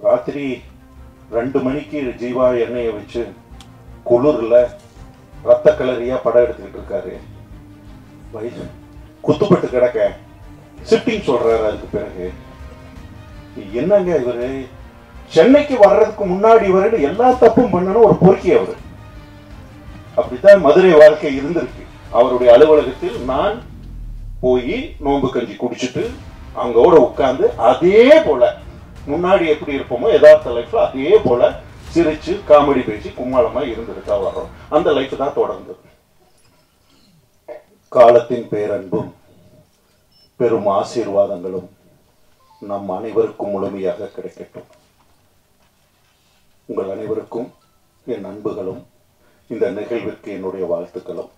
ராத்திரி 2 மணிக்கு ஜீவா எண்ணெயை வச்சு குளிர்ல ரத்த கலரியா படம் எடுத்துக்கிட்டு இருக்காரு. குத்துப்பட்டு கிடக்க ஷிஃப்டிங் சொல்றாரு. அதுக்கு பிறகு என்னங்க இவரு சென்னைக்கு வர்றதுக்கு முன்னாடி வரை எல்லா தப்பும் பண்ணணும் ஒரு பொறுக்கி அவரு. அப்படித்தான் மதுரை வாழ்க்கை இருந்திருக்கு. அவருடைய அலுவலகத்தில் நான் போய் நோன்பு கஞ்சி குடிச்சிட்டு அங்கோட உட்கார்ந்து அதே போல முன்னாடி எப்படி இருப்போமோ யதார்த்த லைஃப்ல அதே போல சிரிச்சு காமெடி பேசி கும்மாளமா இருந்துட்டா வர்றோம். அந்த லைஃப் தான் தொடர்ந்தது. காலத்தின் பேரன்பும் பெரும் ஆசீர்வாதங்களும் நம் அனைவருக்கும் முழுமையாக கிடைக்கட்டும். உங்கள் அனைவருக்கும் என் அன்புகளும் இந்த நிகழ்விற்கு என்னுடைய வாழ்த்துக்களும்.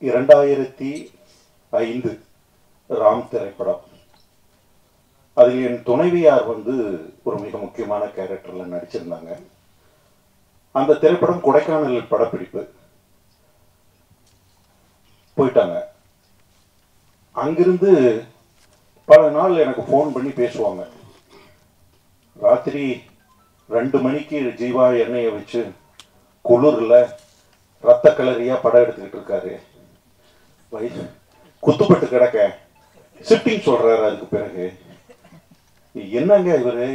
2005 ராம் திரைப்படம். அதில் என் துணைவியார் ஒரு மிக முக்கியமான கேரக்டர்ல நடிச்சிருந்தாங்க. அந்த திரைப்படம் கொடைக்கானல் படப்பிடிப்பு போயிட்டாங்க. அங்கிருந்து பல நாள் எனக்கு போன் பண்ணி பேசுவாங்க. ராத்திரி 2 மணிக்கு ஜீவா எண்ணெயை வச்சு குளிர்ல ரத்த கலரியா படம் எடுத்துக்கிட்டு இருக்காரு. குத்துப்பட்டு கிடக்க ஷிஃப்டிங் சொல்றாரு. அதுக்கு பிறகு என்னங்க இவரு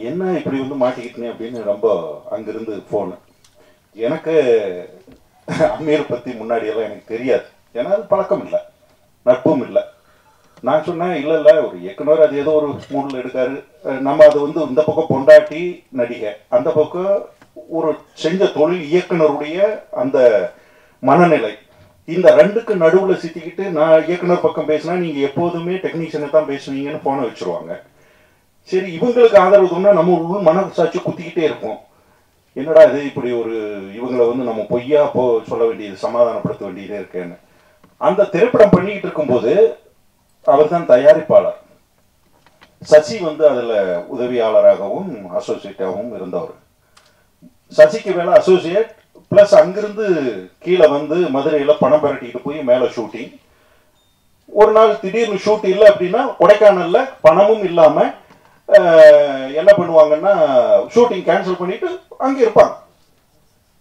என்ன இப்படி மாட்டிக்கிட்டேன் அப்படின்னு ரொம்ப அங்கிருந்து போன். எனக்கு அமீர் பத்தி முன்னாடி எல்லாம் எனக்கு தெரியாது. ஏன்னா அது பழக்கம் இல்லை, நட்பும் இல்லை. நான் சொன்னேன் இல்ல இல்ல ஒரு இயக்குனர் அது ஏதோ ஒரு மூடில் எடுக்காரு. நம்ம அது இந்த பக்கம் பொண்டாட்டி நடிகை, அந்த பக்கம் ஒரு செஞ்ச தொழில் இயக்குனருடைய அந்த மனநிலை, இந்த ரெண்டுக்கு நடுவுல சித்திக்கிட்டு நான் இயக்குனர் பக்கம் பேசினா நீங்க எப்போதுமே டெக்னீஷியனை தான் பேசுவீங்கன்னு போன வச்சிருவாங்க. சரி, இவங்களுக்கு ஆதரவு தோணுனா நம்ம உள் மனசாட்சி குத்திக்கிட்டே இருக்கும். என்னடா இது இப்படி ஒரு இவங்களை நம்ம பொய்யா சொல்ல வேண்டியது, சமாதானப்படுத்த வேண்டியதே இருக்கேன்னு. அந்த திரைப்படம் பண்ணிக்கிட்டு இருக்கும்போது அவர் தான் தயாரிப்பாளர். சசி அதுல உதவியாளராகவும் அசோசியேட்டாகவும் இருந்தவர். சசிக்கு மேல அசோசியேட் பிளஸ் அங்கிருந்து கீழே மதுரையில பணம் பரட்டிட்டு போய் மேல ஷூட்டிங். ஒரு நாள் திடீர்னு ஷூட் இல்லை அப்படின்னா கொடைக்கானல்ல பணமும் இல்லாம என்ன பண்ணுவாங்கன்னா ஷூட்டிங் கேன்சல் பண்ணிட்டு அங்க இருப்பாங்க.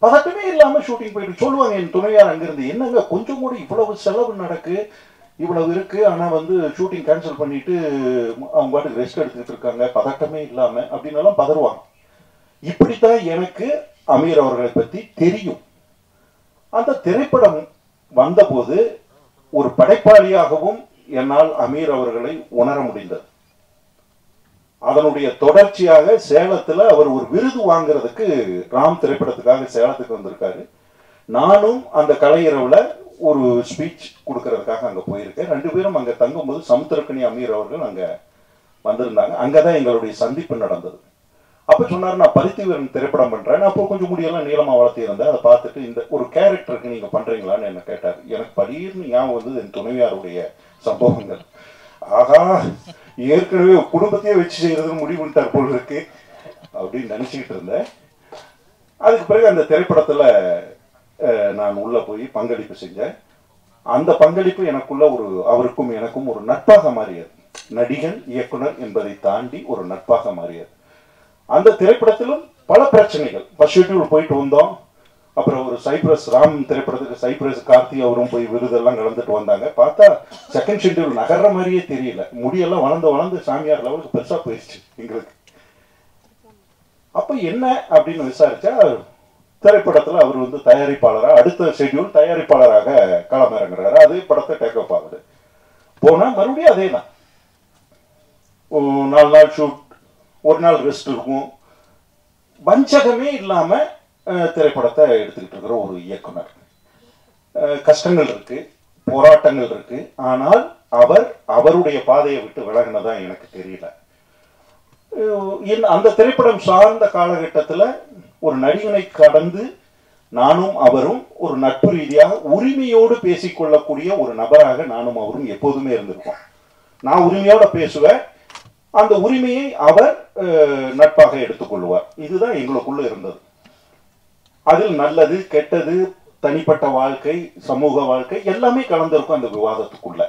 பதட்டமே இல்லாம ஷூட்டிங் போயிட்டு சொல்லுவாங்க என் துணையார் அங்கிருந்து, என்னங்க கொஞ்சம் கூட இவ்வளவு செலவு நடக்கு, இவ்வளவு இருக்கு, ஆனா ஷூட்டிங் கேன்சல் பண்ணிட்டு அவங்க பாட்டுக்கு ரெஸ்ட் எடுத்துக்கிட்டு இருக்காங்க பதட்டமே இல்லாம அப்படின்னு எல்லாம் பதறுவாங்க. இப்படித்தான் எனக்கு அமீர் அவர்களை பத்தி தெரியும். அந்த திரைப்படம் வந்தபோது ஒரு படைப்பாளியாகவும் என்னால் அமீர் அவர்களை உணர முடிந்தது. அதனுடைய தொடர்ச்சியாக சேலத்துல அவர் ஒரு விருது வாங்குறதுக்கு ராம் திரைப்படத்துக்காக சேலத்துக்கு வந்திருக்காரு. நானும் அந்த கலையரவுல ஒரு ஸ்பீச் கொடுக்கறதுக்காக அங்க போயிருக்கேன். 2 பேரும் அங்க தங்கும்போது சமுத்திரக்கனி அமீர் அவர்கள் அங்க வந்திருந்தாங்க. அங்கதான் எங்களுடைய சந்திப்பு நடந்தது. அப்ப சொன்னாரு, நான் பருத்திவீரன் திரைப்படம் பண்றேன். அப்போ கொஞ்சம் முடியெல்லாம் நீளமா வளர்த்தி இருந்தேன். அதை பார்த்துட்டு இந்த ஒரு கேரக்டருக்கு நீங்க பண்றீங்களான்னு என்ன கேட்டாரு. எனக்கு படீர்னு ஞாபகம் என் துணைவியாருடைய சம்பவங்கள். ஆகா, ஏற்கனவே குடும்பத்தையே வச்சு செய்யறதுன்னு முடிவு பண்ணிட்டார் போல் இருக்கு அப்படின்னு நினைச்சுக்கிட்டு இருந்தேன். அதுக்கு பிறகு அந்த திரைப்படத்துல நான் உள்ள போய் பங்களிப்பு செஞ்சேன். அந்த பங்களிப்பு எனக்குள்ள அவருக்கும் எனக்கும் ஒரு நட்பாக மாறியது. நடிகன் இயக்குனர் என்பதை தாண்டி ஒரு நட்பாக மாறியது. அந்த திரைப்படத்திலும் பல பிரச்சனைகள். ஃபர்ஸ்ட் ஷெட்யூல் போயிட்டு வந்தோம். அப்புறம் ஒரு சைப்ரஸ் ராம் திரைப்படத்துக்கு சைப்ரஸ் கார்த்தி அவரும் போய் விருதெல்லாம் கலந்துட்டு வந்தாங்க. பார்த்தா செகண்ட் ஷெட்யூல் நகர்ற மாதிரியே தெரியல. முடியெல்லாம் வளர்ந்து சாமியார் லெவலுக்கு பெருசா போயிடுச்சு எங்களுக்கு. அப்ப என்ன அப்படின்னு விசாரிச்சா திரைப்படத்துல அவர் தயாரிப்பாளராக அடுத்த ஷெட்யூல் தயாரிப்பாளராக களமிறங்குறாரு. அதே படத்தை டேக் அப் ஆகுது. போனா மறுபடியும் அதே தான். 4 நாள் ஷூட், 1 நாள் ரெஸ்ட் இருக்கும். வஞ்சகமே இல்லாம திரைப்படத்தை எடுத்துக்கிட்டு இருக்கிற ஒரு இயக்குனர். கஷ்டங்கள் இருக்கு, போராட்டங்கள் இருக்கு. ஆனால் அவருடைய பாதையை விட்டு விலகினதா எனக்கு தெரியல. அந்த திரைப்படம் சார்ந்த காலகட்டத்தில் ஒரு நடிகனை கடந்து நானும் அவரும் ஒரு நட்பு ரீதியாக உரிமையோடு பேசிக்கொள்ளக்கூடிய ஒரு நபராக நானும் அவரும் எப்போதுமே இருந்திருக்கோம். நான் உரிமையோட பேசுவேன், அந்த உரிமையை அவர் நட்பாக எடுத்துக்கொள்வார். இதுதான் எங்களுக்குள்ள இருந்தது. அதில் நல்லது கெட்டது தனிப்பட்ட வாழ்க்கை, சமூக வாழ்க்கை எல்லாமே கலந்திருக்கும் அந்த விவாதத்துக்குள்ள.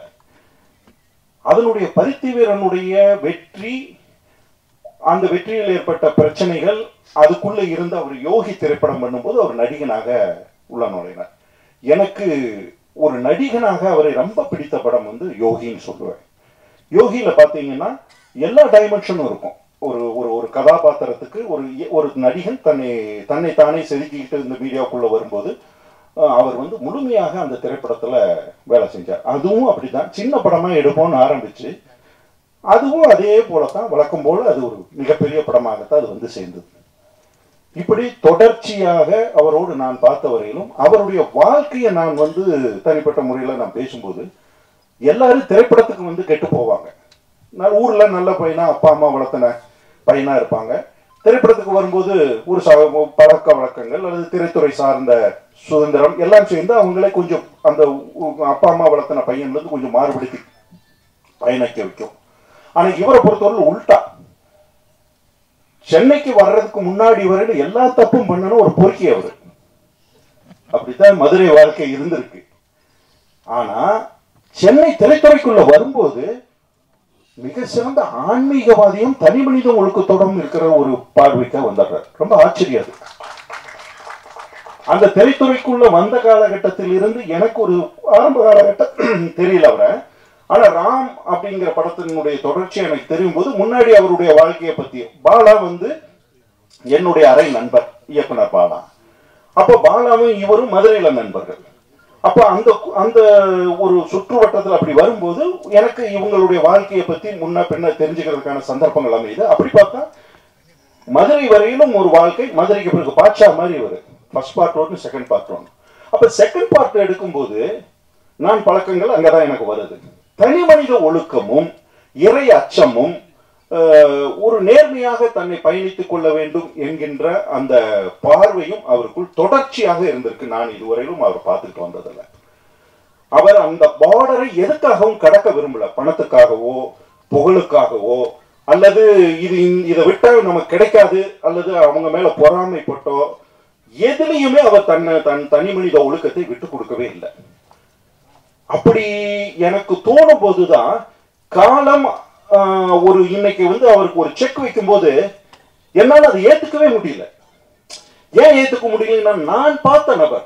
அதனுடைய பருத்தி வீரனுடைய வெற்றி, அந்த வெற்றியில் ஏற்பட்ட பிரச்சனைகள், அதுக்குள்ள இருந்து அவர் யோகி திரைப்படம் பண்ணும்போது அவர் நடிகனாக உள்ள நுழைனார். எனக்கு ஒரு நடிகனாக அவரை ரொம்ப பிடித்த படம் வந்து யோகின்னு சொல்லுவேன். யோகியில பாத்தீங்கன்னா எல்லா டைமென்ஷனும் இருக்கும். ஒரு ஒரு ஒரு கதாபாத்திரத்துக்கு ஒரு நடிகன் தன்னை தானே செதுக்கிட்டு இந்த மீடியாவுக்குள்ள வரும்போது அவர் வந்து முழுமையாக அந்த திரைப்படத்துல வேலை செஞ்சார். அதுவும் அப்படிதான், சின்ன படமா எடுப்போம்னு ஆரம்பிச்சு அதுவும் அதே போலதான் வழக்கம் போல அது ஒரு மிகப்பெரிய படமாகத்தான் அது வந்து சேர்ந்தது. இப்படி தொடர்ச்சியாக அவரோடு நான் பார்த்த வரையிலும் அவருடைய வாழ்க்கையை நான் வந்து தனிப்பட்ட முறையில் நான் பேசும்போது எல்லாரும் திரைப்படத்துக்கு வந்து கெட்டு போவாங்க. நான் ஊர்ல நல்ல பையனா அப்பா அம்மா வளர்த்தன பையனா இருப்பாங்க. திரைப்படத்துக்கு வரும்போது ஒரு பழக்க வழக்கங்கள் அல்லது திரைத்துறை சார்ந்த சுதந்திரம் எல்லாம் சேர்ந்து அவங்களே கொஞ்சம் அந்த அப்பா அம்மா வளர்த்தன பையன்ல இருந்து கொஞ்சம் மாறுபடுத்தி பயணிக்க வைக்கும். ஆனா இவரை பொறுத்தவரை உள்டா, சென்னைக்கு வர்றதுக்கு முன்னாடி வரையில எல்லா தப்பும் பண்ணணும் ஒரு பொறுக்கி அவரு. அப்படித்தான் மதுரை வாழ்க்கை இருந்திருக்கு. ஆனா சென்னை திரைத்துறைக்குள்ள வரும்போது மிக சிறந்த ஆன்மீகவாதியும் தனி மனித ஒழுக்கத்தோடும் இருக்கிற ஒரு பார்வைக்கா வந்துடுறார். ரொம்ப ஆச்சரியம். அந்த திரைத்துறைக்குள்ள வந்த காலகட்டத்தில் இருந்து எனக்கு ஒரு ஆரம்ப காலகட்டம் தெரியல அவரை. ஆனா ராம் அப்படிங்கிற படத்தினுடைய தொடர்ச்சி எனக்கு தெரியும் போது முன்னாடி அவருடைய வாழ்க்கையை பத்தி, பாலா வந்து என்னுடைய அறை நண்பர் இயக்குனர் பாலா. அப்ப பாலாவும் இவரும் மதுரையில நண்பர்கள். அப்ப அந்த அந்த ஒரு சுற்று வட்டத்தில் அப்படி வரும்போது எனக்கு இவங்களுடைய வாழ்க்கையை பத்தி முன்ன பின்ன தெரிஞ்சுக்கிறதுக்கான சந்தர்ப்பங்கள் அமையுது. அப்படி பார்த்தா மதுரை வரையிலும் ஒரு வாழ்க்கை, மதுரைக்கு பிறகு பாட்சா மாதிரி வரும். ஃபர்ஸ்ட் பார்ட் ஒன்று, செகண்ட் பார்ட் ஒன்று. அப்ப செகண்ட் பார்ட் எடுக்கும்போது நான் பழக்கங்கள் அங்கதான் எனக்கு வருது. தனி மனித ஒழுக்கமும் இறை அச்சமும் ஒரு நேர்மையாக தன்னை பயணித்துக் கொள்ள வேண்டும் என்கின்ற அந்த பார்வையும் அவருக்குள் தொடர்ச்சியாக இருந்திருக்கு. நான் இதுவரையிலும் அவர் பார்த்துட்டு வந்ததில்லை. அவர் அந்த பார்டரை எதுக்காகவும் கடக்க விரும்பல. பணத்துக்காகவோ புகழுக்காகவோ அல்லது இதை விட்டா நமக்கு கிடைக்காது அல்லது அவங்க மேல பொறாமைப்பட்டோ எதுலையுமே அவர் தன் தனி மனித ஒழுக்கத்தை விட்டு கொடுக்கவே இல்லை. அப்படி எனக்கு தோணும் போதுதான் காலம் ஒரு இன்னைக்கு வந்து அவருக்கு ஒரு செக் வைக்கும் போது என்னால அதை ஏத்துக்கவே முடியல. ஏன் ஏத்துக்க முடியலன்னா, நான் பார்த்த நபர்,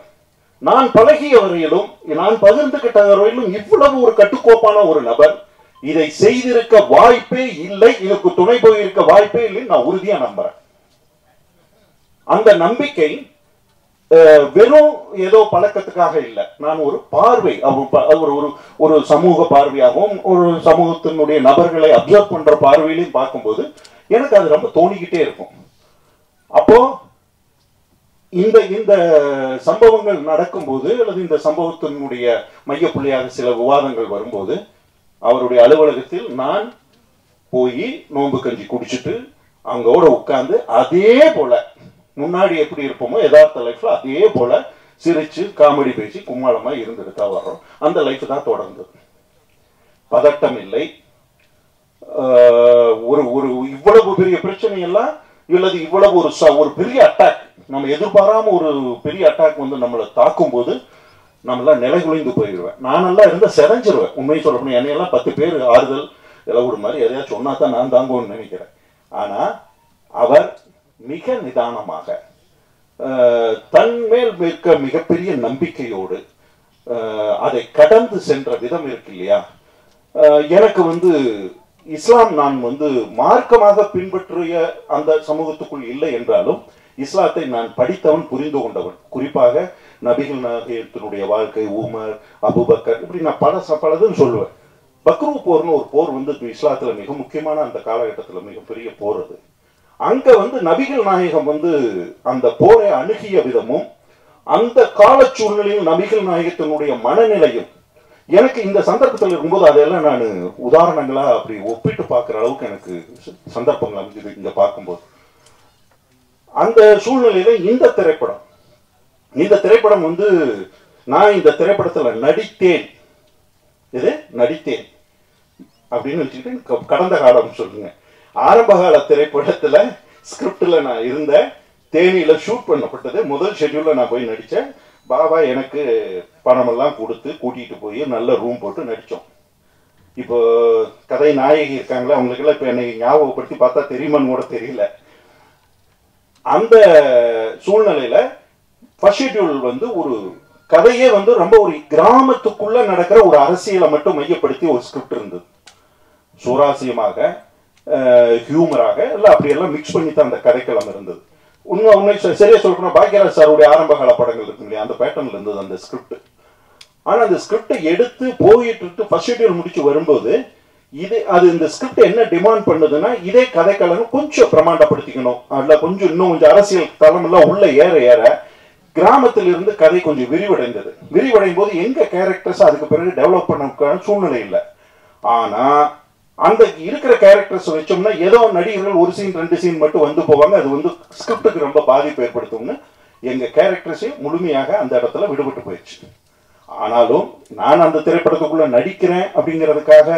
நான் பழகிய வரையிலும் நான் பகிர்ந்துகிட்ட வரையிலும் இவ்வளவு ஒரு கட்டுக்கோப்பான ஒரு நபர் இதை செய்திருக்க வாய்ப்பே இல்லை, இதற்கு துணை போயிருக்க வாய்ப்பே இல்லை. நான் உறுதியா நம்புறேன். அந்த நம்பிக்கை வெறும் ஏதோ பழக்கத்துக்காக இல்லை. நான் ஒரு பார்வை, அவர் ஒரு சமூக பார்வையாகவும் ஒரு சமூகத்தினுடைய நபர்களை அப்சர்வ் பண்ற பார்வையிலையும் பார்க்கும்போது எனக்கு அது ரொம்ப தோணிக்கிட்டே இருக்கும். அப்போ இந்த இந்த சம்பவங்கள் நடக்கும்போது அல்லது இந்த சம்பவத்தினுடைய மையப்புள்ளியாக சில விவாதங்கள் வரும்போது அவருடைய அலுவலகத்தில் நான் போய் நோன்பு கஞ்சி குடிச்சிட்டு அங்கோட உட்கார்ந்து அதே போல முன்னாடி எப்படி இருப்போமோ யதார்த்த லைஃப்ல அதே போல சிரிச்சு காமெடி பேசி கும்மாளமா இருந்துட்டு வர்றோம். அந்த லைஃப் தான் தொடர்ந்தது. பதட்டம் இல்லை. ஒரு ஒரு இவ்வளவு பெரிய பிரச்சனை எல்லாம் இல்லது, இவ்வளவு ஒரு பெரிய அட்டாக், நம்ம எதிர்பாராம ஒரு பெரிய அட்டாக் வந்து நம்மளை தாக்கும் போது நம்மளாம் நிலை குலைந்து போயிடுவேன். நானெல்லாம் இருந்தா செதஞ்சிருவேன். உண்மையை சொல்ல போனா என்னையெல்லாம் 10 பேர் ஆறுதல் இலவுடு மாதிரி எதையா சொன்னா தான் நான் தாங்குவேன்னு நினைக்கிறேன். ஆனா அவர் மிக நிதானமாக தன்மேல் மிக்க மிகப்பெரிய நம்பிக்கையோடு அதை கடந்து சென்ற விதம் இருக்கு இல்லையா. எனக்கு வந்து இஸ்லாம் நான் வந்து மார்க்கமாக பின்பற்றிய அந்த சமூகத்துக்குள் இல்லை என்றாலும் இஸ்லாத்தை நான் படித்தவன், புரிந்து கொண்டவன். குறிப்பாக நபிகள் நாயகத்தினுடைய வாழ்க்கை, உமர், அபூபக்கர், இப்படி நான் பலதுன்னு சொல்லுவேன். பக்ரு போர்னு ஒரு போர் வந்து இஸ்லாத்துல மிக முக்கியமான அந்த காலகட்டத்தில் மிகப்பெரிய போர். அது அங்க வந்து நபிகள் நாயகம் வந்து அந்த போரை அணுகிய விதமும் அந்த கால சூழ்நிலையும் நபிகள் நாயகத்தினுடைய மனநிலையும் எனக்கு இந்த சந்தர்ப்பத்தில் இருக்கும்போது அதெல்லாம் நான் உதாரணங்களா அப்படி ஒப்பிட்டு பார்க்கிற அளவுக்கு எனக்கு சந்தர்ப்பங்கள் அமைஞ்சது. இங்க பார்க்கும்போது அந்த சூழ்நிலையில இந்த திரைப்படம் வந்து நான் இந்த திரைப்படத்துல நடித்தேன் அப்படின்னு வச்சுக்கிட்டு கடந்த காலம் சொல்லுங்க. ஆரம்ப கால திரைப்படத்துல ஸ்கிரிப்ட்ல நான் இருந்தேன். தேனியில ஷூட் பண்ணப்பட்டது. முதல் ஷெட்யூல்ல நான் போய் நடிச்சேன். பாபா எனக்கு பணமெல்லாம் கொடுத்து கூட்டிட்டு போய் நல்ல ரூம் போட்டு நடிச்சோம். இப்போ கதை நாயகி இருக்காங்களா, அவங்களுக்கெல்லாம் இப்போ என்னை ஞாபகப்படுத்தி பார்த்தா தெரியுமான்னு கூட தெரியல. அந்த சூழ்நிலையில ஃபர்ஸ்ட் ஷெட்யூல் வந்து ஒரு கதையே வந்து ரொம்ப ஒரு கிராமத்துக்குள்ள நடக்கிற ஒரு அரசியலை மட்டும் மையப்படுத்தி ஒரு ஸ்கிரிப்ட் இருந்தது. சுவாரஸ்யமாக, ஹியூமராக எல்லாம் அப்படியெல்லாம் மிக்ஸ் பண்ணி தான் அந்த கதைக்களம் இருந்தது. உண்மை சரியா சொல்லணும், பாக்யராஜ் சாருடைய ஆரம்ப கால படங்கள் இருக்கு இல்லையா, அந்த பேட்டர்ன்ல இருந்தது அந்த ஸ்கிரிப்ட். ஆனா அந்த ஸ்கிரிப்டை எடுத்து போயிட்டு ஃபர்ஸ்ட் ஷெட்யூல் முடிச்சு வரும்போது அது இந்த ஸ்கிரிப்ட் என்ன டிமாண்ட் பண்ணுதுன்னா, இதே கதைக்களம் கொஞ்சம் பிரமாண்டப்படுத்திக்கணும், அதுல கொஞ்சம் இன்னும் கொஞ்சம் அரசியல் தளமெல்லாம் உள்ள ஏற ஏற கிராமத்தில் இருந்து கதை கொஞ்சம் விரிவடைந்தது. விரிவடையும் போது எங்க கேரக்டர்ஸ் அதுக்கு பிறகு டெவலப் பண்ண சூழ்நிலை இல்லை. ஆனா அந்த இருக்கிற கேரக்டர்ஸ் வச்சோம்னா ஏதோ நடிகர்கள் ஒரு சீன் 2 சீன் மட்டும் வந்து போவாங்க, அது வந்து ஸ்கிரிப்டுக்கு ரொம்ப பாதிப்பு ஏற்படுத்தும்னு எங்க கேரக்டர்ஸே முழுமையாக அந்த இடத்துல விடுபட்டு போயிடுச்சு. ஆனாலும் நான் அந்த திரைப்படத்துக்குள்ள நடிக்கிறேன் அப்படிங்கிறதுக்காக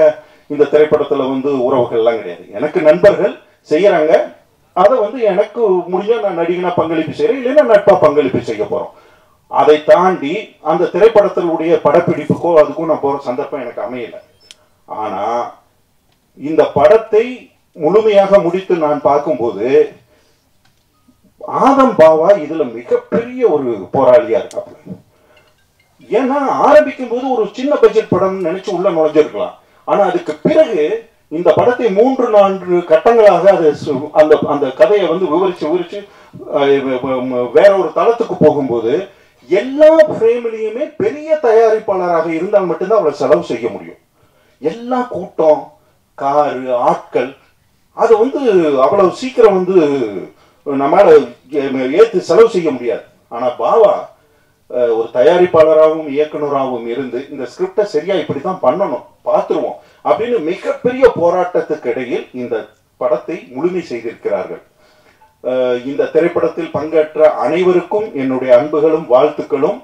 இந்த திரைப்படத்துல வந்து உறவுகள்லாம் கிடையாது. எனக்கு நண்பர்கள் செய்யறாங்க, அதை வந்து எனக்கு முடிஞ்சா நான் நடிகனா பங்களிப்பு செய்யறேன், இல்லைன்னா நட்பா பங்களிப்பு செய்ய போறோம். அதை தாண்டி அந்த திரைப்படத்தினுடைய படப்பிடிப்புக்கோ அதுக்கும் நான் போற சந்தர்ப்பம் எனக்கு அமையல. ஆனா இந்த படத்தை முழுமையாக முடித்து நான் பார்க்கும்போது ஆதம் பாவா இதுல மிகப்பெரிய ஒரு போராளியா இருக்காங்க. ஏன்னா ஆரம்பிக்கும் போது ஒரு சின்ன பட்ஜெட் படம் நினைச்சு உள்ள நுழைஞ்சிருக்கலாம். ஆனா அதுக்கு பிறகு இந்த படத்தை 3-4 கட்டங்களாக அந்த அந்த கதையை வந்து விவரிச்சு வேற ஒரு தளத்துக்கு போகும்போது எல்லா ஃப்ரேம்லயுமே பெரிய தயாரிப்பாளராக இருந்தால் மட்டும்தான் அவளை செலவு செய்ய முடியும். எல்லா கூட்டம், காரு, ஆட்கள், அதை வந்து அவ்வளவு சீக்கிரம் வந்து நம்மளால ஏற்று செலவு செய்ய முடியாது. ஆனா பாவா ஒரு தயாரிப்பாளராகவும் இயக்குனராகவும் இருந்து இந்த ஸ்கிரிப்டை சரியா இப்படித்தான் பண்ணணும், பார்த்துருவோம் அப்படின்னு மிகப்பெரிய போராட்டத்துக்கு இடையில் இந்த படத்தை முழுமை செய்திருக்கிறார்கள். இந்த திரைப்படத்தில் பங்கேற்ற அனைவருக்கும் என்னுடைய அன்புகளும் வாழ்த்துக்களும்.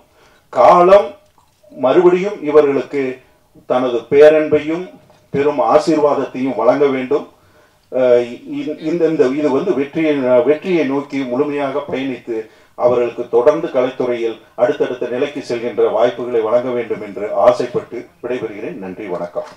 காலம் மறுபடியும் இவர்களுக்கு தனது பேரன்பையும் பெரும் ஆசீர்வாதத்தையும் வழங்க வேண்டும். இது வந்து வெற்றியை நோக்கி முழுமையாக பயணித்து அவர்களுக்கு தொடர்ந்து கலைத்துறையில் அடுத்தடுத்த நிலைக்கு செல்கின்ற வாய்ப்புகளை வழங்க வேண்டும் என்று ஆசைப்பட்டு விடைபெறுகிறேன். நன்றி, வணக்கம்.